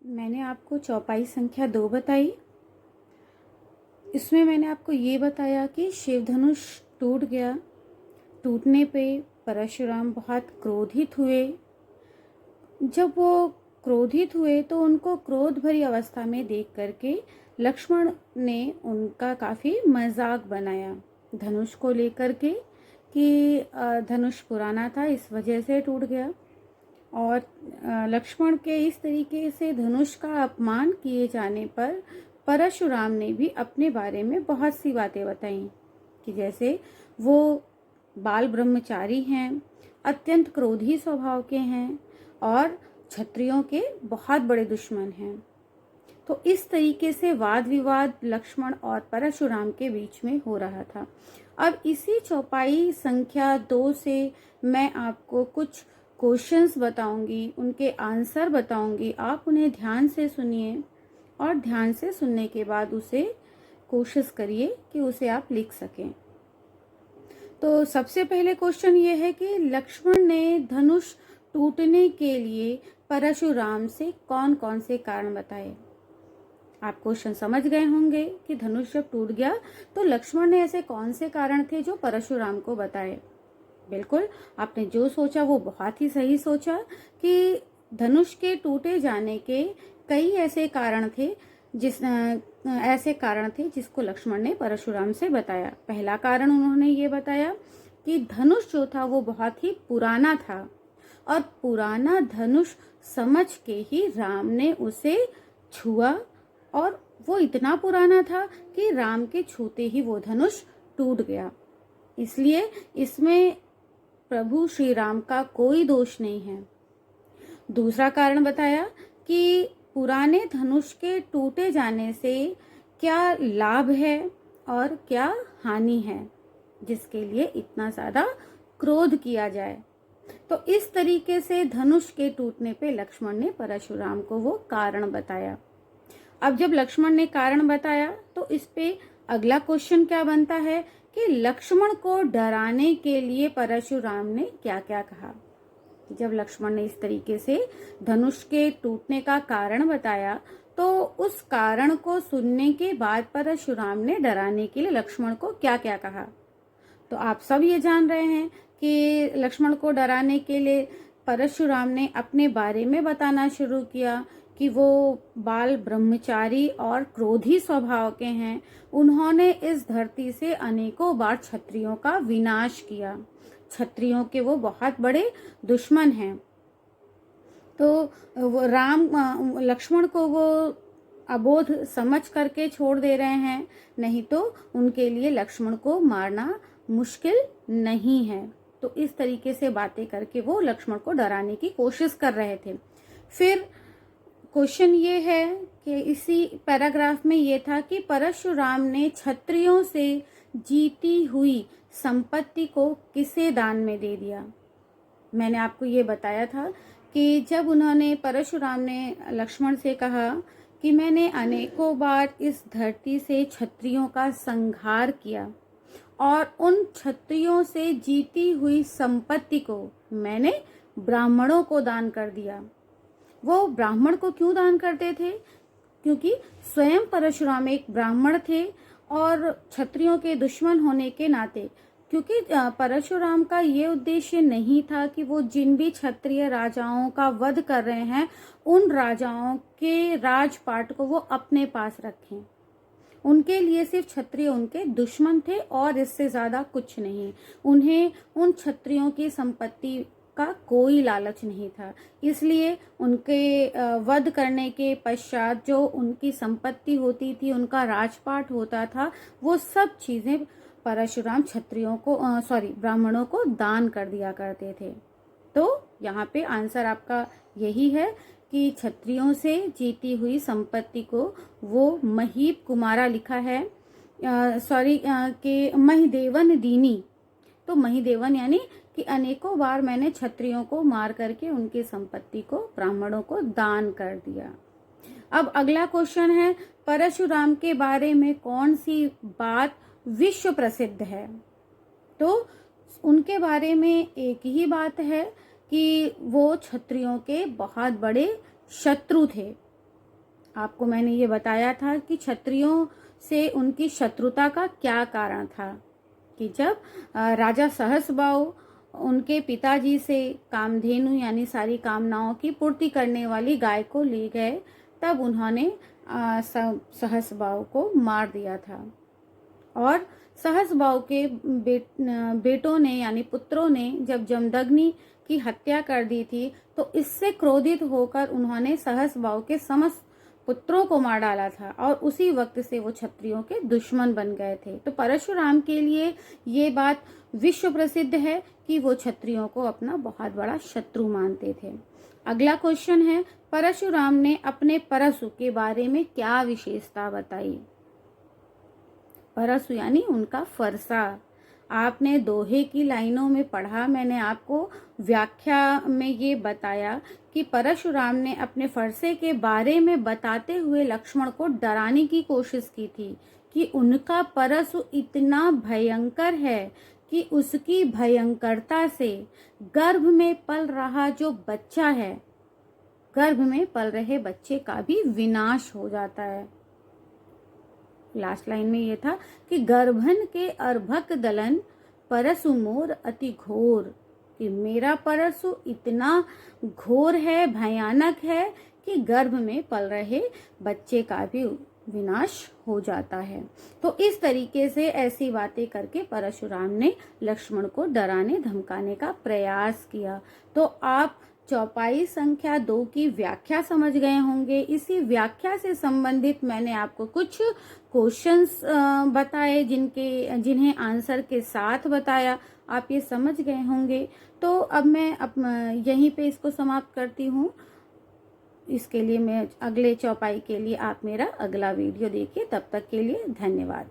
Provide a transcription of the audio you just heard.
मैंने आपको चौपाई संख्या 2 बताई। इसमें मैंने आपको ये बताया कि शिव धनुष टूट गया। टूटने पे परशुराम बहुत क्रोधित हुए। जब वो क्रोधित हुए तो उनको क्रोध भरी अवस्था में देख करके लक्ष्मण ने उनका काफ़ी मजाक बनाया धनुष को लेकर के कि धनुष पुराना था, इस वजह से टूट गया। और लक्ष्मण के इस तरीके से धनुष का अपमान किए जाने पर परशुराम ने भी अपने बारे में बहुत सी बातें बताई कि जैसे वो बाल ब्रह्मचारी हैं, अत्यंत क्रोधी स्वभाव के हैं और क्षत्रियों के बहुत बड़े दुश्मन हैं। तो इस तरीके से वाद विवाद लक्ष्मण और परशुराम के बीच में हो रहा था। अब इसी चौपाई संख्या 2 से मैं आपको कुछ क्वेश्चंस बताऊंगी, उनके आंसर बताऊंगी। आप उन्हें ध्यान से सुनिए और ध्यान से सुनने के बाद उसे कोशिश करिए कि उसे आप लिख सकें। तो सबसे पहले क्वेश्चन ये है कि लक्ष्मण ने धनुष टूटने के लिए परशुराम से कौन कौन से कारण बताए। आप क्वेश्चन समझ गए होंगे कि धनुष जब टूट गया तो लक्ष्मण ने ऐसे कौन से कारण थे जो परशुराम को बताए। बिल्कुल, आपने जो सोचा वो बहुत ही सही सोचा कि धनुष के टूटे जाने के कई ऐसे कारण थे जिसको लक्ष्मण ने परशुराम से बताया। पहला कारण उन्होंने ये बताया कि धनुष जो था वो बहुत ही पुराना था और पुराना धनुष समझ के ही राम ने उसे छुआ और वो इतना पुराना था कि राम के छूते ही वो धनुष टूट गया। इसलिए इसमें प्रभु श्री राम का कोई दोष नहीं है। दूसरा कारण बताया कि पुराने धनुष के टूटे जाने से क्या लाभ है और क्या हानि है जिसके लिए इतना ज्यादा क्रोध किया जाए। तो इस तरीके से धनुष के टूटने पे लक्ष्मण ने परशुराम को वो कारण बताया। अब जब लक्ष्मण ने कारण बताया तो इस पे अगला क्वेश्चन क्या बनता है कि लक्ष्मण को डराने के लिए परशुराम ने क्या क्या कहा। जब लक्ष्मण ने इस तरीके से धनुष के टूटने का कारण बताया तो उस कारण को सुनने के बाद परशुराम ने डराने के लिए लक्ष्मण को क्या क्या कहा। तो आप सब ये जान रहे हैं कि लक्ष्मण को डराने के लिए परशुराम ने अपने बारे में बताना शुरू किया कि वो बाल ब्रह्मचारी और क्रोधी स्वभाव के हैं। उन्होंने इस धरती से अनेकों बार क्षत्रियों का विनाश किया। क्षत्रियों के वो बहुत बड़े दुश्मन हैं। तो वो लक्ष्मण को वो अबोध समझ करके छोड़ दे रहे हैं, नहीं तो उनके लिए लक्ष्मण को मारना मुश्किल नहीं है। तो इस तरीके से बातें करके वो लक्ष्मण को डराने की कोशिश कर रहे थे। फिर क्वेश्चन ये है कि इसी पैराग्राफ में ये था कि परशुराम ने क्षत्रियों से जीती हुई संपत्ति को किसे दान में दे दिया। मैंने आपको ये बताया था कि जब परशुराम ने लक्ष्मण से कहा कि मैंने अनेकों बार इस धरती से क्षत्रियों का संहार किया और उन क्षत्रियों से जीती हुई संपत्ति को मैंने ब्राह्मणों को दान कर दिया। वो ब्राह्मण को क्यों दान करते थे? क्योंकि स्वयं परशुराम एक ब्राह्मण थे और क्षत्रियों के दुश्मन होने के नाते, क्योंकि परशुराम का ये उद्देश्य नहीं था कि वो जिन भी क्षत्रिय राजाओं का वध कर रहे हैं उन राजाओं के राजपाट को वो अपने पास रखें। उनके लिए सिर्फ क्षत्रिय उनके दुश्मन थे और इससे ज्यादा कुछ नहीं। उन्हें उन क्षत्रियों की संपत्ति का कोई लालच नहीं था। इसलिए उनके वध करने के पश्चात जो उनकी संपत्ति होती थी, उनका राजपाट होता था, वो सब चीजें परशुराम ब्राह्मणों को दान कर दिया करते थे। तो यहाँ पे आंसर आपका यही है कि क्षत्रियों से जीती हुई संपत्ति को वो महीप कुमारा लिखा है कि महिदेवन दीनी। तो महिदेवन यानी कि अनेकों बार मैंने क्षत्रियों को मार करके उनकी संपत्ति को ब्राह्मणों को दान कर दिया। अब अगला क्वेश्चन है परशुराम के बारे में कौन सी बात विश्व प्रसिद्ध है। तो उनके बारे में एक ही बात है कि वो क्षत्रियों के बहुत बड़े शत्रु थे। आपको मैंने ये बताया था कि क्षत्रियों से उनकी शत्रुता का क्या कारण था, कि जब राजा सहस्रबाहु उनके पिताजी से कामधेनु यानी सारी कामनाओं की पूर्ति करने वाली गाय को ले गए, तब उन्होंने सहस्रबाहु को मार दिया था। और सहस्रबाहु के बेटों ने यानी पुत्रों ने जब जमदग्नि की हत्या कर दी थी, तो इससे क्रोधित होकर उन्होंने सहस्रबाहु के समस्त पुत्रों को मार डाला था और उसी वक्त से वो क्षत्रियों के दुश्मन बन गए थे। तो परशुराम के लिए ये बात विश्व प्रसिद्ध है कि वो क्षत्रियों को अपना बहुत बड़ा शत्रु मानते थे। अगला क्वेश्चन है, परशुराम ने अपने परशु के बारे में क्या विशेषता बताई? परशु यानी उनका फरसा। आपने दोहे की लाइनों में पढ़ा, मैंने आपको व्याख्या में ये बताया कि परशुराम ने अपने फरसे के बारे में बताते हुए लक्ष्मण को डराने की कोशिश की थी कि उनका परशु इतना भयंकर है कि उसकी भयंकरता से गर्भ में पल रहा जो बच्चा है, गर्भ में पल रहे बच्चे का भी विनाश हो जाता है। लास्ट लाइन में ये था कि गर्भन के अर्भक दलन परसु मोर अति घोर, कि मेरा परसु इतना घोर है, भयानक है कि गर्भ में पल रहे बच्चे का भी विनाश हो जाता है। तो इस तरीके से ऐसी बातें करके परशुराम ने लक्ष्मण को डराने धमकाने का प्रयास किया। तो आप चौपाई संख्या 2 की व्याख्या समझ गए होंगे। इसी व्याख्या से संबंधित मैंने आपको कुछ क्वेश्चंस बताए जिन्हें आंसर के साथ बताया, आप ये समझ गए होंगे। तो अब मैं यहीं पे इसको समाप्त करती हूँ। इसके लिए मैं अगले चौपाई के लिए आप मेरा अगला वीडियो देखिए। तब तक के लिए धन्यवाद।